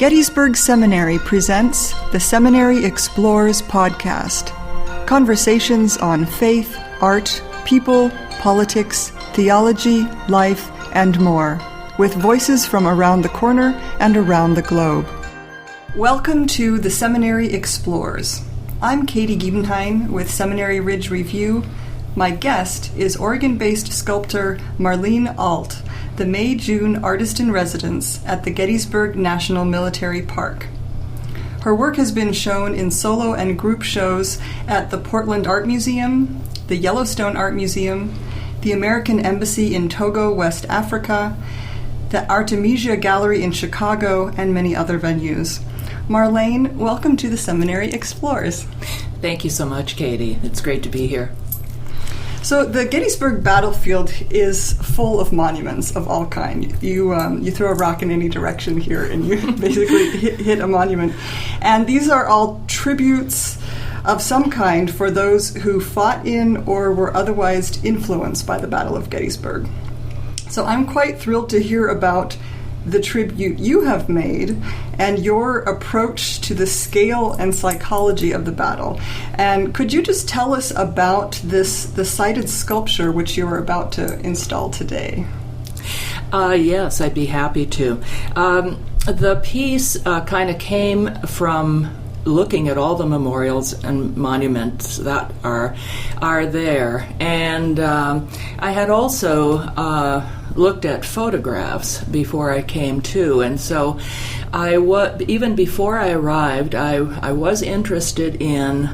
Gettysburg Seminary presents the Seminary Explores podcast. Conversations on faith, art, people, politics, theology, life, and more, with voices from around the corner and around the globe. Welcome to the Seminary Explores. I'm Katie Giebenheim with Seminary Ridge Review. My guest is Oregon-based sculptor Marlene Alt, the May-June Artist-in-Residence at the Gettysburg National Military Park. Her work has been shown in solo and group shows at the Portland Art Museum, the Yellowstone Art Museum, the American Embassy in Togo, West Africa, the Artemisia Gallery in Chicago, and many other venues. Marlene, welcome to the Seminary Explores. Thank you so much, Katie. It's great to be here. So the Gettysburg battlefield is full of monuments of all kind. You throw a rock in any direction here and you basically hit a monument. And these are all tributes of some kind for those who fought in or were otherwise influenced by the Battle of Gettysburg. So I'm quite thrilled to hear about the tribute you have made and your approach to the scale and psychology of the battle. And could you just tell us about the cited sculpture which you are about to install today? Yes, I'd be happy to. The piece kind of came from looking at all the memorials and monuments that are there, and I had also looked at photographs before I came to, and so even before I arrived, I was interested in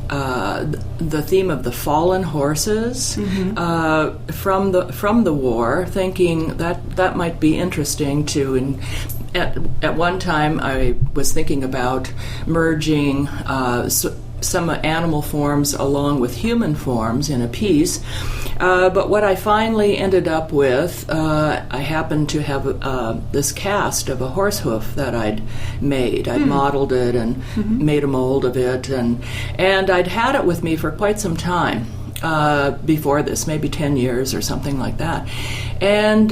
the theme of the fallen horses from the war, thinking that might be interesting too. And at one time, I was thinking about merging some animal forms along with human forms in a piece. But what I finally ended up with, I happened to have this cast of a horse hoof that I'd made. I'd modeled it and made a mold of it, and I'd had it with me for quite some time before this, maybe 10 years or something like that. And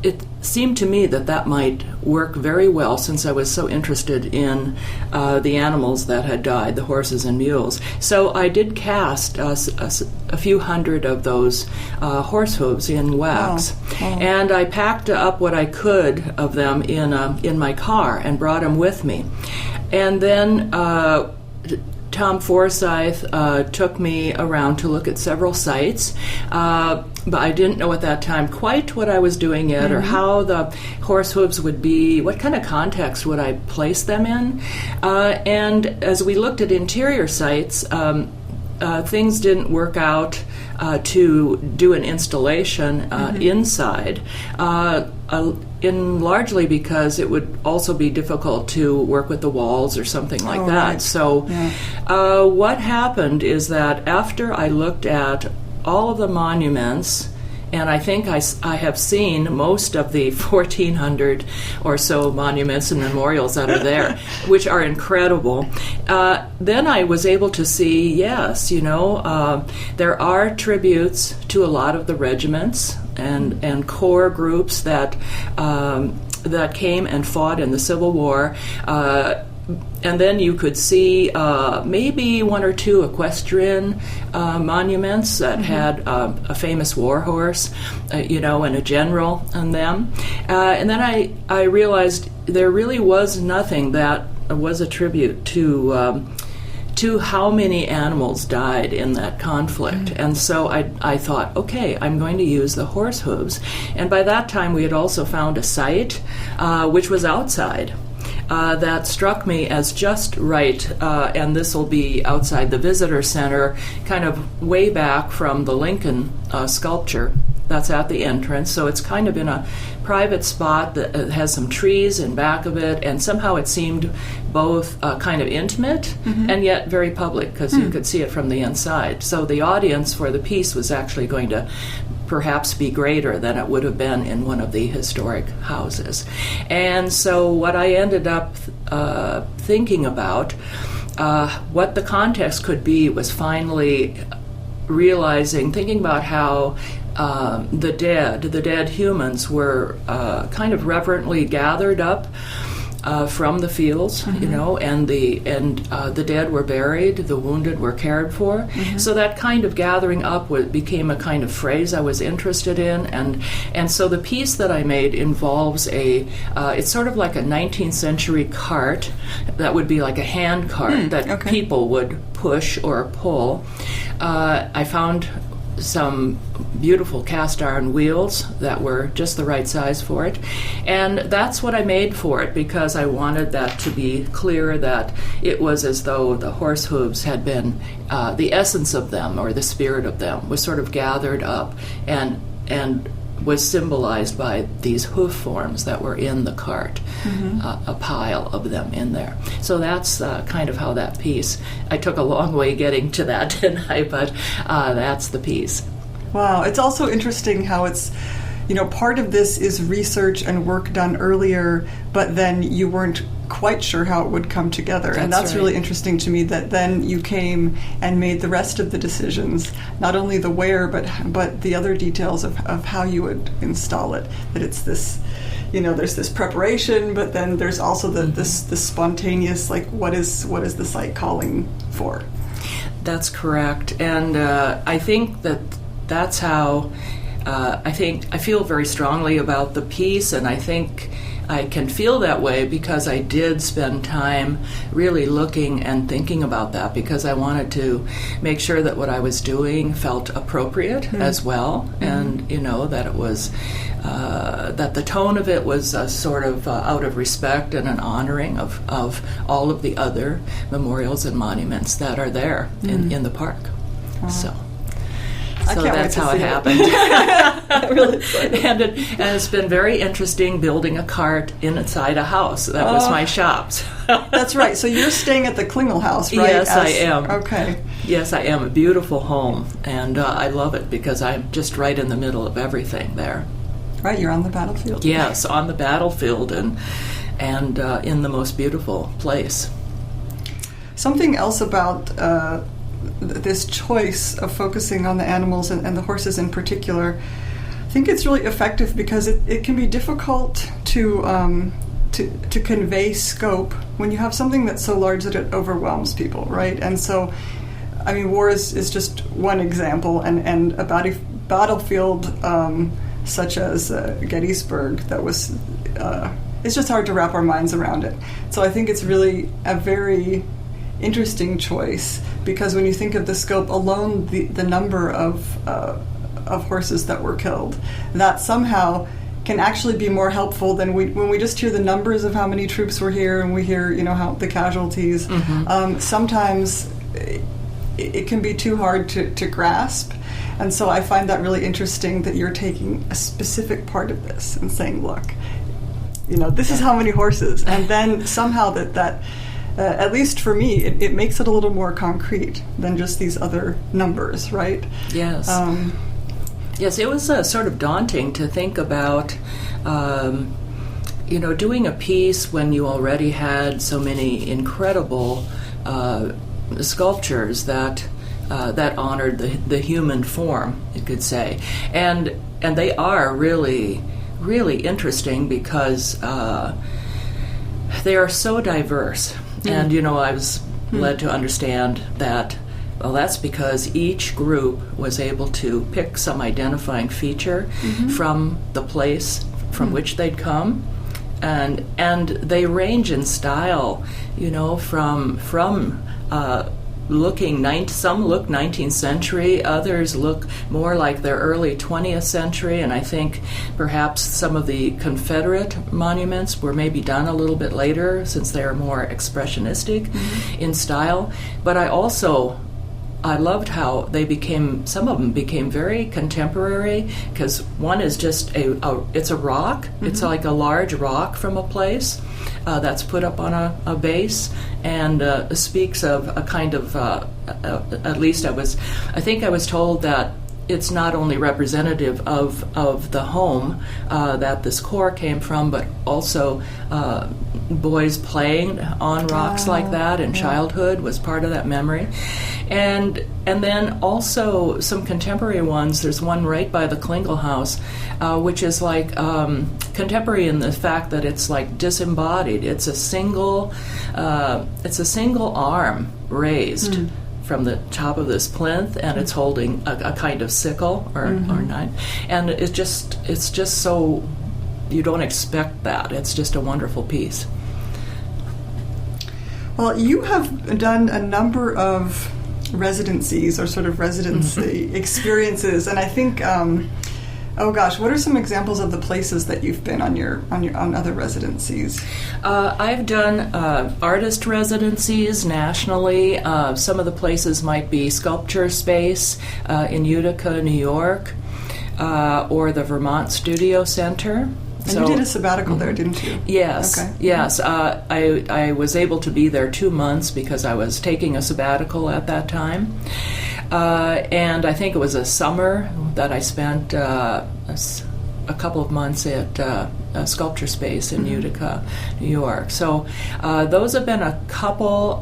it seemed to me that might work very well, since I was so interested in the animals that had died, the horses and mules. So I did cast a few hundred of those horse hooves in wax. Wow. And I packed up what I could of them in my car and brought them with me. And then Tom Forsyth took me around to look at several sites, but I didn't know at that time quite what I was doing yet, or how the horse hooves would be, what kind of context would I place them in. And as we looked at interior sites, things didn't work out to do an installation inside, largely because it would also be difficult to work with the walls or something like that. Right. So what happened is that after I looked at all of the monuments, and I think I have seen most of the 1,400 or so monuments and memorials that are there, which are incredible. Then I was able to see, yes, there are tributes to a lot of the regiments and corps groups that came and fought in the Civil War. And then you could see maybe one or two equestrian monuments that had a famous war horse, and a general on them. And then I realized there really was nothing that was a tribute to how many animals died in that conflict. And so I thought, okay, I'm going to use the horse hooves. And by that time we had also found a site which was outside. That struck me as just right, and this will be outside the visitor center, kind of way back from the Lincoln sculpture that's at the entrance. So it's kind of in a private spot that has some trees in back of it, and somehow it seemed both kind of intimate and yet very public, because you could see it from the inside. So the audience for the piece was actually going to perhaps be greater than it would have been in one of the historic houses. And so what I ended up thinking about, what the context could be, was finally thinking about how the dead humans were kind of reverently gathered up from the fields, and the dead were buried, the wounded were cared for. So that kind of gathering up became a kind of phrase I was interested in, and so the piece that I made involves it's sort of like a 19th century cart that would be like a hand cart that people would push or pull. I found some beautiful cast iron wheels that were just the right size for it, and that's what I made for it, because I wanted that to be clear that it was as though the horse hooves had been the essence of them, or the spirit of them was sort of gathered up and was symbolized by these hoof forms that were in the cart, a pile of them in there. So that's kind of how that piece, I took a long way getting to that, didn't I? But that's the piece. Wow. It's also interesting how it's, part of this is research and work done earlier, but then you weren't quite sure how it would come together. And that's really interesting to me, that then you came and made the rest of the decisions, not only the where, but the other details of how you would install it. That it's this, there's this preparation, but then there's also this spontaneous, like, what is the site calling for? That's correct. And I think that's how I feel very strongly about the piece, and I think I can feel that way because I did spend time really looking and thinking about that, because I wanted to make sure that what I was doing felt appropriate as well, and that it was that the tone of it was sort of out of respect and an honoring of all of the other memorials and monuments that are there in the park. So that's how it happened. Really and it's been very interesting building a cart inside a house. That was my shop. That's right. So you're staying at the Klingel House, right? Yes, I am. Okay. Yes, I am. A beautiful home, and I love it because I'm just right in the middle of everything there. Right, you're on the battlefield. Yes, on the battlefield, and in the most beautiful place. Something else about this choice of focusing on the animals and the horses in particular, I think it's really effective because it can be difficult to convey scope when you have something that's so large that it overwhelms people, right? And so, I mean, war is just one example, and a battlefield such as Gettysburg, that was it's just hard to wrap our minds around it. So I think it's really a very interesting choice, because when you think of the scope alone, the number of horses that were killed, that somehow can actually be more helpful than when we just hear the numbers of how many troops were here and we hear how the casualties. Sometimes it can be too hard to grasp, and so I find that really interesting that you're taking a specific part of this and saying, look, this is how many horses, and then somehow that at least for me, it makes it a little more concrete than just these other numbers, right? Yes. Yes, it was sort of daunting to think about, doing a piece when you already had so many incredible sculptures that honored the human form, you could say, and they are really, really interesting because they are so diverse. And, I was led to understand that, well, that's because each group was able to pick some identifying feature from the place from which they'd come. And they range in style, from some look 19th century, others look more like their early 20th century, and I think perhaps some of the Confederate monuments were maybe done a little bit later since they are more expressionistic in style. But I loved how some of them became very contemporary, because one is just it's a rock. It's like a large rock from a place that's put up on a base, and speaks of a kind of, at least I think I was told that it's not only representative of the home that this core came from, but also boys playing on rocks like that in childhood was part of that memory. And then also some contemporary ones. There's one right by the Klingel House, which is like contemporary in the fact that it's like disembodied. It's a single arm raised from the top of this plinth, and it's holding a kind of sickle or knife, and it's just so you don't expect that. It's just a wonderful piece. Well, you have done a number of residencies or sort of residency experiences, and I think what are some examples of the places that you've been on other residencies? I've done artist residencies nationally. Some of the places might be Sculpture Space in Utica, New York, or the Vermont Studio Center. And you did a sabbatical there, didn't you? Yes, okay. Yes. I was able to be there 2 months because I was taking a sabbatical at that time. And I think it was a summer that I spent a couple of months at Sculpture Space in Utica, New York. So those have been a couple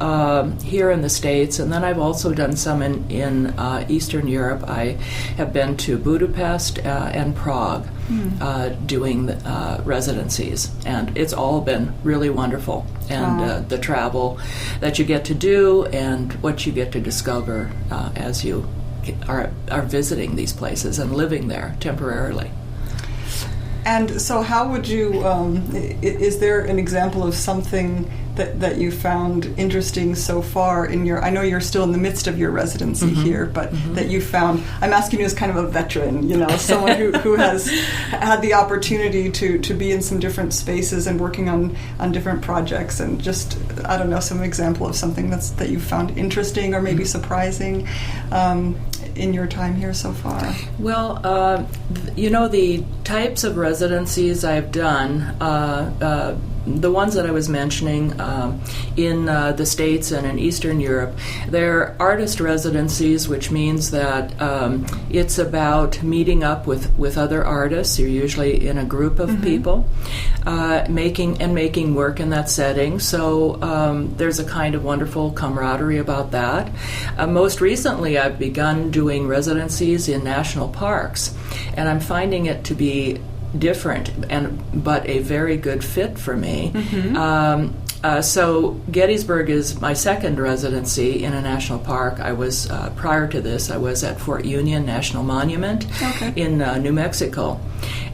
here in the States, and then I've also done some in Eastern Europe. I have been to Budapest and Prague doing residencies, and it's all been really wonderful. And the travel that you get to do and what you get to discover as you are visiting these places and living there temporarily. And so how would you, is there an example of something that you found interesting so far in your, I know you're still in the midst of your residency here, but that you found, I'm asking you as kind of a veteran, someone who has had the opportunity to be in some different spaces and working on different projects, and just, I don't know, some example of something that you found interesting or maybe surprising in your time here so far? Well, the types of residencies I've done, the ones that I was mentioning in the States and in Eastern Europe, they're artist residencies, which means that it's about meeting up with other artists. You're usually in a group of people making work in that setting. So there's a kind of wonderful camaraderie about that. Most recently, I've begun doing residencies in national parks, and I'm finding it to be different but a very good fit for me. So Gettysburg is my second residency in a national park. I was prior to this I was at Fort Union National Monument in New Mexico.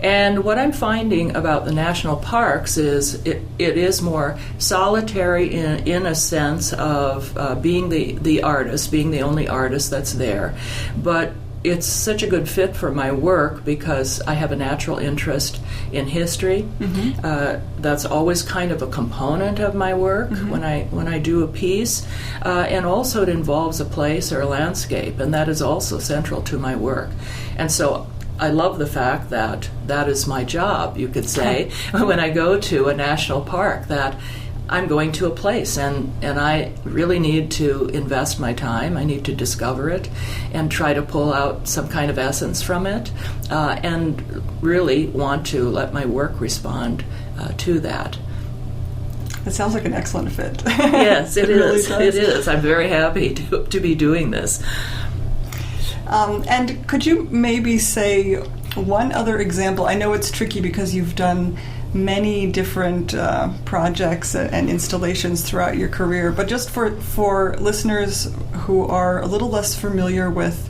And what I'm finding about the national parks is it is more solitary in a sense of being the artist, being the only artist that's there, but it's such a good fit for my work because I have a natural interest in history. That's always kind of a component of my work when I do a piece, and also it involves a place or a landscape, and that is also central to my work. And so I love the fact that that is my job, you could say, when I go to a national park, that I'm going to a place, and I really need to invest my time. I need to discover it and try to pull out some kind of essence from it, and really want to let my work respond to that. It sounds like an excellent fit. Yes, it is. Really does. It is. I'm very happy to be doing this. And could you maybe say one other example? I know it's tricky because you've done many different projects and installations throughout your career, but just for listeners who are a little less familiar with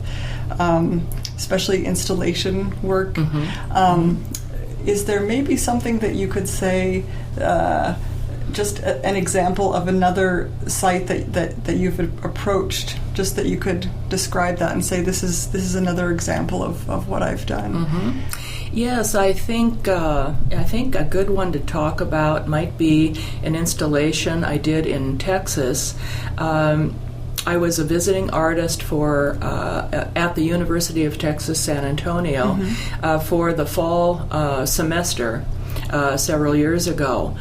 especially installation work, is there maybe something that you could say, just an example of another site that you've approached, just that you could describe that and say this is another example of what I've done? Yes, I think a good one to talk about might be an installation I did in Texas. I was a visiting artist at the University of Texas, San Antonio, for the fall semester several years ago.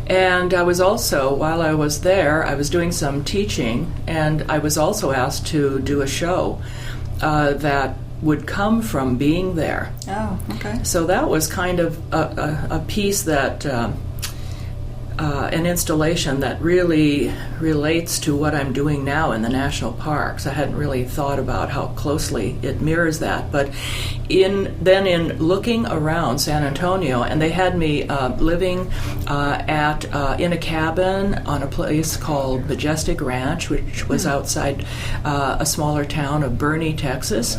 And I was also, while I was there, I was doing some teaching, and I was also asked to do a show that would come from being there. Oh, okay. So that was kind of a piece that an installation that really relates to what I'm doing now in the national parks. I hadn't really thought about how closely it mirrors that, but in looking around San Antonio, and they had me living in a cabin on a place called Majestic Ranch, which was outside a smaller town of Boerne, Texas,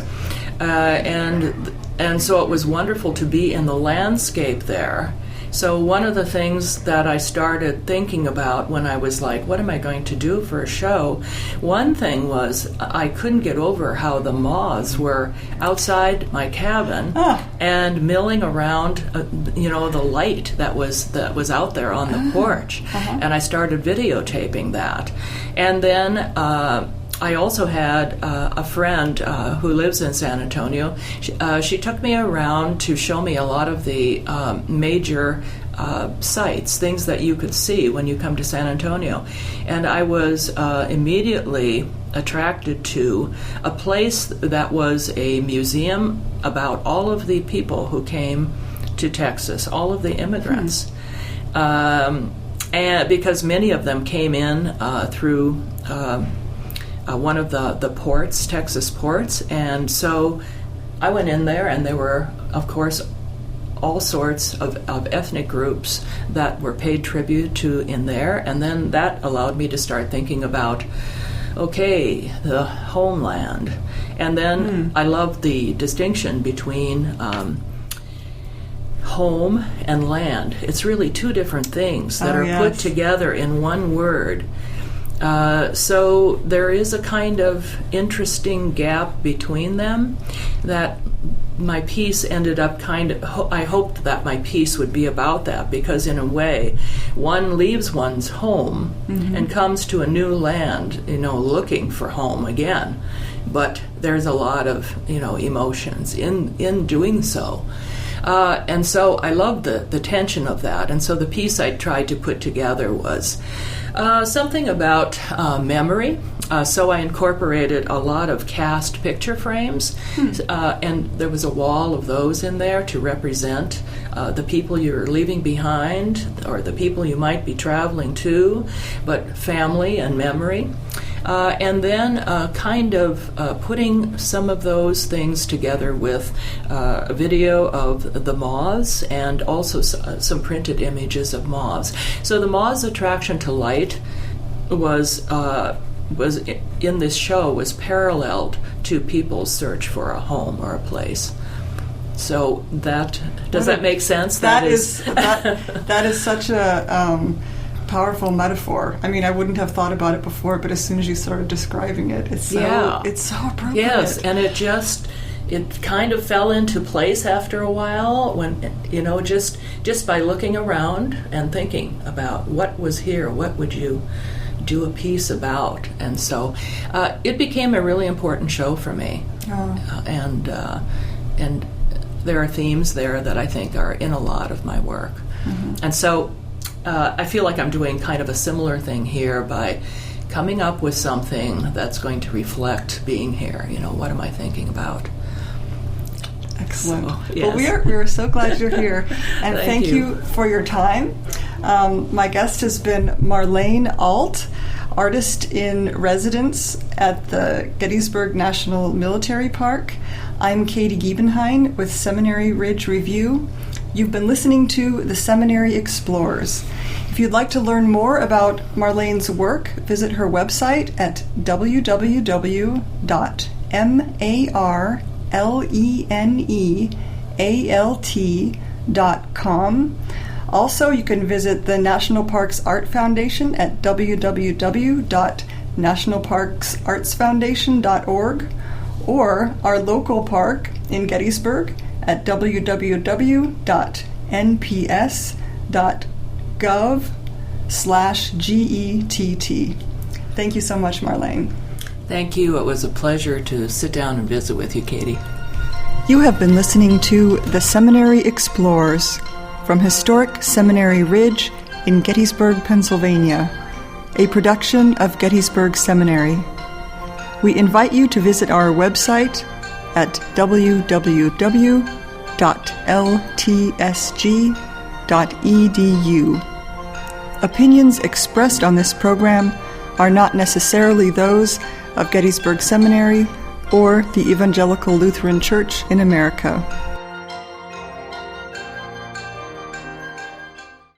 and so it was wonderful to be in the landscape there. So one of the things that I started thinking about when I was like, what am I going to do for a show? One thing was I couldn't get over how the moths were outside my cabin and milling around, the light that was out there on the porch. And I started videotaping that. And then I also had a friend who lives in San Antonio. She took me around to show me a lot of the major sites, things that you could see when you come to San Antonio. And I was immediately attracted to a place that was a museum about all of the people who came to Texas, all of the immigrants. And because many of them came in through one of the ports, Texas ports, and so I went in there, and there were, of course, all sorts of ethnic groups that were paid tribute to in there, and then that allowed me to start thinking about, okay, the homeland. And then I loved the distinction between home and land. It's really two different things that are put together in one word. So there is a kind of interesting gap between them that my piece ended up I hoped that my piece would be about that, because in a way, one leaves one's home and comes to a new land, looking for home again. But there's a lot of, emotions in doing so. And so I loved the tension of that. And so the piece I tried to put together was something about memory. So I incorporated a lot of cast picture frames, and there was a wall of those in there to represent the people you're leaving behind or the people you might be traveling to, but family and memory. And then putting some of those things together with a video of the moths and also some printed images of moths. So the moths' attraction to light was in this show was paralleled to people's search for a home or a place. So does that make sense? That is such a powerful metaphor. I mean, I wouldn't have thought about it before, but as soon as you started describing it, it's so appropriate. Yes, and it kind of fell into place after a while when, just by looking around and thinking about what was here, what would you do a piece about. And so it became a really important show for me. And there are themes there that I think are in a lot of my work. And so I feel like I'm doing kind of a similar thing here by coming up with something that's going to reflect being here. What am I thinking about? Excellent. So, yes. Well, we are so glad you're here, and thank you for your time. My guest has been Marlene Alt, artist in residence at the Gettysburg National Military Park. I'm Katie Giebenhein with Seminary Ridge Review. You've been listening to The Seminary Explores. If you'd like to learn more about Marlene's work, visit her website at www.marlenealt.com. Also, you can visit the National Parks Art Foundation at www.nationalparksartsfoundation.org, or our local park in Gettysburg at www.nps.gov/GETT. Thank you so much, Marlene. Thank you. It was a pleasure to sit down and visit with you, Katie. You have been listening to The Seminary Explores from historic Seminary Ridge in Gettysburg, Pennsylvania, a production of Gettysburg Seminary. We invite you to visit our website at www.ltsg.edu. Opinions expressed on this program are not necessarily those of Gettysburg Seminary or the Evangelical Lutheran Church in America.